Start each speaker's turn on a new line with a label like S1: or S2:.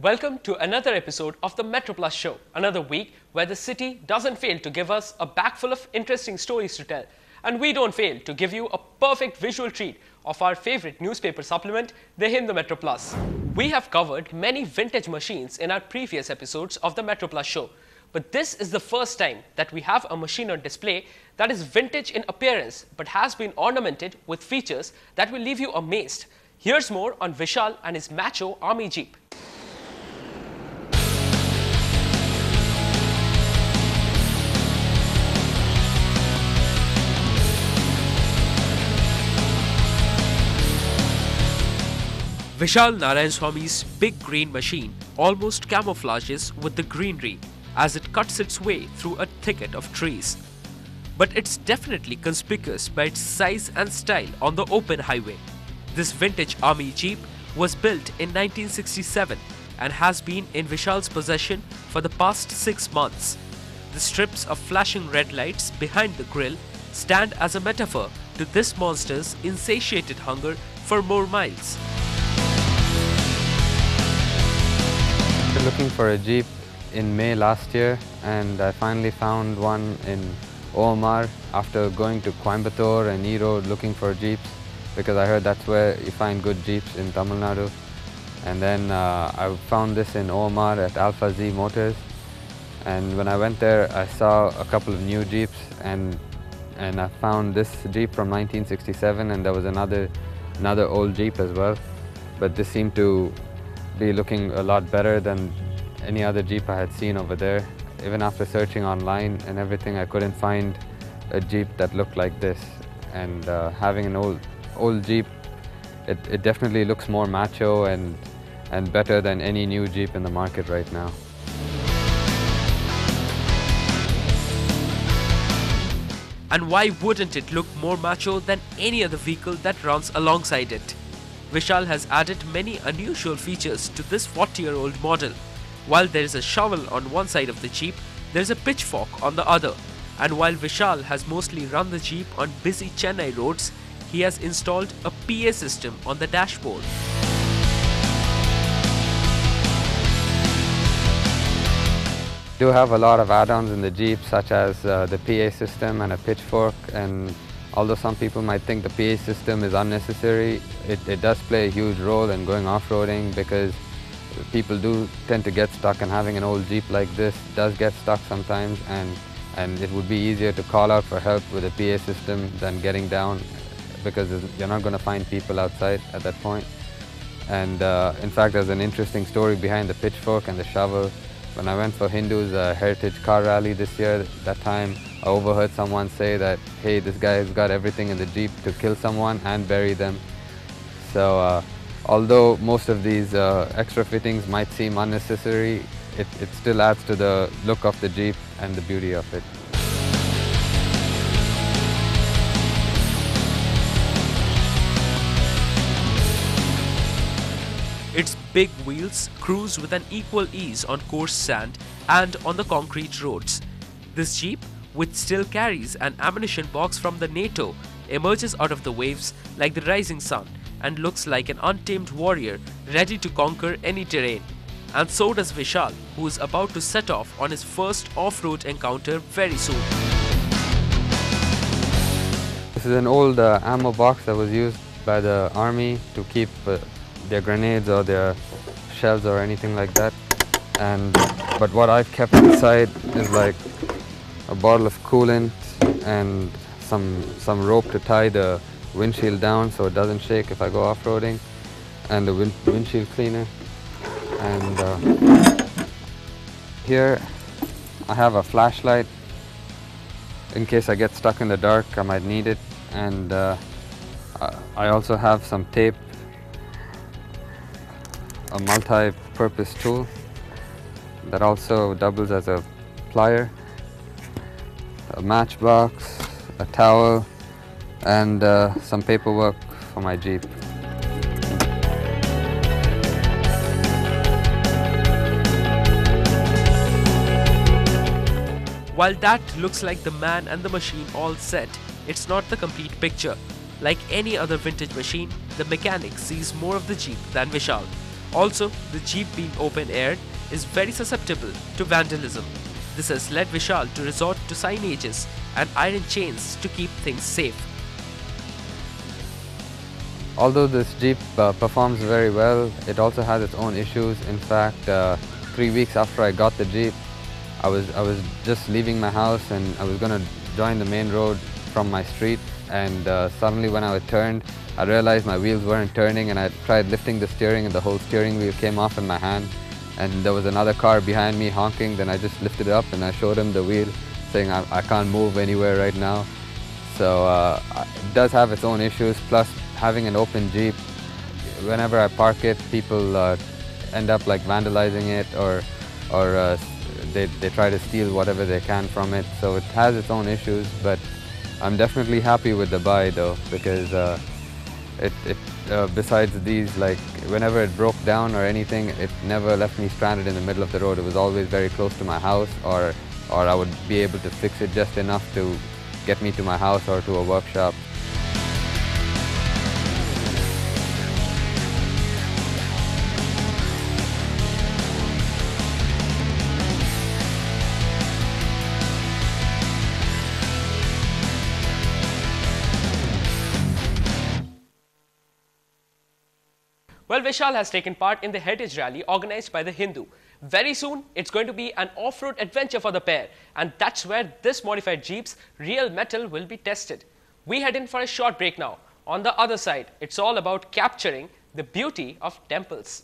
S1: Welcome to another episode of the Metroplus show, another week where the city doesn't fail to give us a bag full of interesting stories to tell. And we don't fail to give you a perfect visual treat of our favorite newspaper supplement, the Metroplus. We have covered many vintage machines in our previous episodes of the Metroplus show. But this is the first time that we have a machine on display that is vintage in appearance but has been ornamented with features that will leave you amazed. Here's more on Vishal and his macho army jeep. Vishal Narayanaswamy's big green machine almost camouflages with the greenery as it cuts its way through a thicket of trees. But it's definitely conspicuous by its size and style on the open highway. This vintage army jeep was built in 1967 and has been in Vishal's possession for the past 6 months. The strips of flashing red lights behind the grille stand as a metaphor to this monster's insatiated hunger for more miles.
S2: Looking for a Jeep in May last year, and I finally found one in Omar after going to Coimbatore and Erode looking for Jeeps, because I heard that's where you find good Jeeps in Tamil Nadu. And then I found this in Omar at Alpha Z Motors, and when I went there I saw a couple of new Jeeps, and I found this Jeep from 1967, and there was another old Jeep as well, but this seemed to be looking a lot better than any other Jeep I had seen over there. Even after searching online and everything, I couldn't find a Jeep that looked like this. And having an old Jeep, it definitely looks more macho and better than any new Jeep in the market right now.
S1: And why wouldn't it look more macho than any other vehicle that runs alongside it? Vishal has added many unusual features to this 40-year-old model. While there is a shovel on one side of the Jeep, there is a pitchfork on the other. And while Vishal has mostly run the Jeep on busy Chennai roads, he has installed a PA system on the dashboard.
S2: We do have a lot of add-ons in the Jeep, such as the PA system and a pitchfork, and although some people might think the PA system is unnecessary, it does play a huge role in going off-roading, because people do tend to get stuck, and having an old Jeep like this does get stuck sometimes, and it would be easier to call out for help with a PA system than getting down, because you're not going to find people outside at that point. And in fact, there's an interesting story behind the pitchfork and the shovel. When I went for Hindu's Heritage Car Rally this year, that time I overheard someone say that, hey, this guy has got everything in the Jeep to kill someone and bury them. So although most of these extra fittings might seem unnecessary, it still adds to the look of the Jeep and the beauty of it.
S1: Its big wheels cruise with an equal ease on coarse sand and on the concrete roads. This Jeep, which still carries an ammunition box from the NATO, emerges out of the waves like the rising sun and looks like an untamed warrior ready to conquer any terrain. And so does Vishal, who is about to set off on his first off-road encounter very soon.
S2: This is an old ammo box that was used by the army to keep their grenades or their shells or anything like that. But what I've kept inside is like a bottle of coolant and some rope to tie the windshield down so it doesn't shake if I go off-roading, and the windshield cleaner. And here I have a flashlight in case I get stuck in the dark. I might need it. And I also have some tape, a multi-purpose tool that also doubles as a plier, a matchbox, a towel, and some paperwork for my Jeep.
S1: While that looks like the man and the machine all set, it's not the complete picture. Like any other vintage machine, the mechanic sees more of the Jeep than Vishal. Also, the Jeep being open-aired is very susceptible to vandalism. This has led Vishal to resort to signages and iron chains to keep things safe.
S2: Although this Jeep performs very well, it also has its own issues. In fact, 3 weeks after I got the Jeep, I was just leaving my house and I was going to join the main road from my street, and suddenly when I turned, I realized my wheels weren't turning, and I tried lifting the steering and the whole steering wheel came off in my hand, and there was another car behind me honking. Then I just lifted it up and I showed him the wheel, saying I can't move anywhere right now. So it does have its own issues. Plus, having an open Jeep, whenever I park it, people end up like vandalizing it, or they try to steal whatever they can from it. So it has its own issues, but I'm definitely happy with the buy though, because besides these, like whenever it broke down or anything, it never left me stranded in the middle of the road. It was always very close to my house, or I would be able to fix it just enough to get me to my house or to a workshop.
S1: Well, Vishal has taken part in the Heritage Rally organized by the Hindu. Very soon, it's going to be an off-road adventure for the pair, and that's where this modified Jeep's real metal will be tested. We head in for a short break now. On the other side, it's all about capturing the beauty of temples.